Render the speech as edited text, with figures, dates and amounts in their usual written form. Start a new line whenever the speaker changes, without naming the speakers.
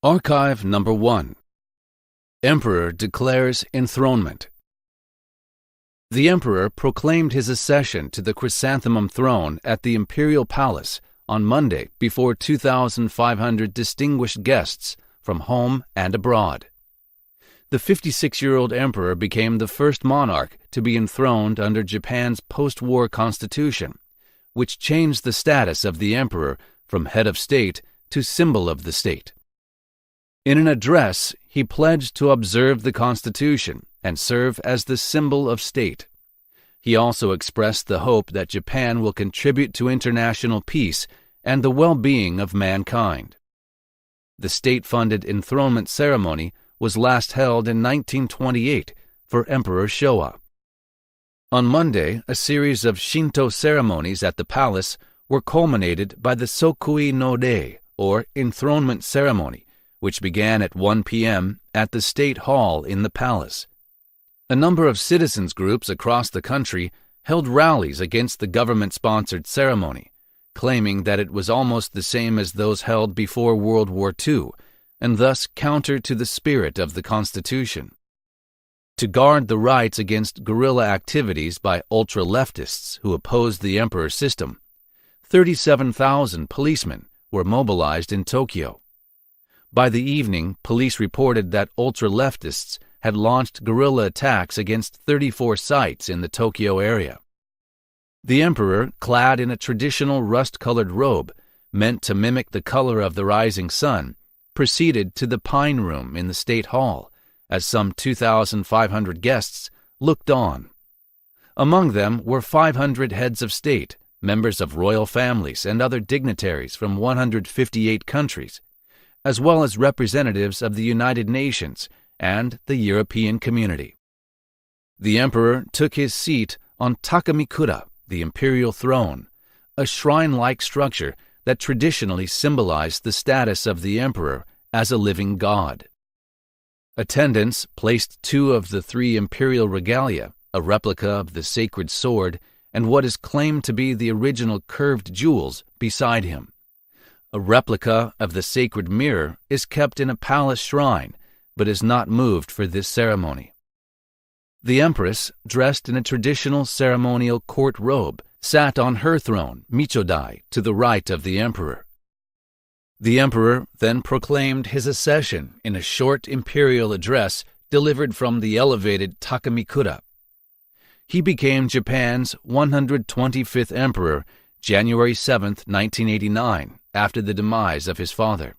Archive number 1. Emperor declares enthronement. The emperor proclaimed his accession to the chrysanthemum throne at the imperial palace on Monday before 2,500 distinguished guests from home and abroad. The 56-year-old emperor became the first monarch to be enthroned under Japan's post-war constitution, which changed the status of the emperor from head of state to symbol of the state. In an address, he pledged to observe the Constitution and serve as the symbol of state. He also expressed the hope that Japan will contribute to international peace and the well-being of mankind. The state-funded enthronement ceremony was last held in 1928 for Emperor Showa. On Monday, a series of Shinto ceremonies at the palace were culminated by the Sokui no Rei, or enthronement ceremony, which began at 1 p.m. at the State Hall in the palace. A number of citizens groups across the country held rallies against the government-sponsored ceremony, claiming that it was almost the same as those held before World War II, and thus counter to the spirit of the Constitution. To guard the rights against guerrilla activities by ultra-leftists who opposed the emperor's system, 37,000 policemen were mobilized in Tokyo. By the evening, police reported that ultra-leftists had launched guerrilla attacks against 34 sites in the Tokyo area. The emperor, clad in a traditional rust-colored robe, meant to mimic the color of the rising sun, proceeded to the Pine Room in the State Hall, as some 2,500 guests looked on. Among them were 500 heads of state, members of royal families and other dignitaries from 158 countries, as well as representatives of the United Nations and the European Community. The emperor took his seat on Takamikura, the imperial throne, a shrine-like structure that traditionally symbolized the status of the emperor as a living god. Attendants placed 2 of the 3 imperial regalia, a replica of the sacred sword and what is claimed to be the original curved jewels, beside him. A replica of the sacred mirror is kept in a palace shrine, but is not moved for this ceremony. The empress, dressed in a traditional ceremonial court robe, sat on her throne, Michodai, to the right of the emperor. The emperor then proclaimed his accession in a short imperial address delivered from the elevated Takamikura. He became Japan's 125th emperor, January 7, 1989, after the demise of his father.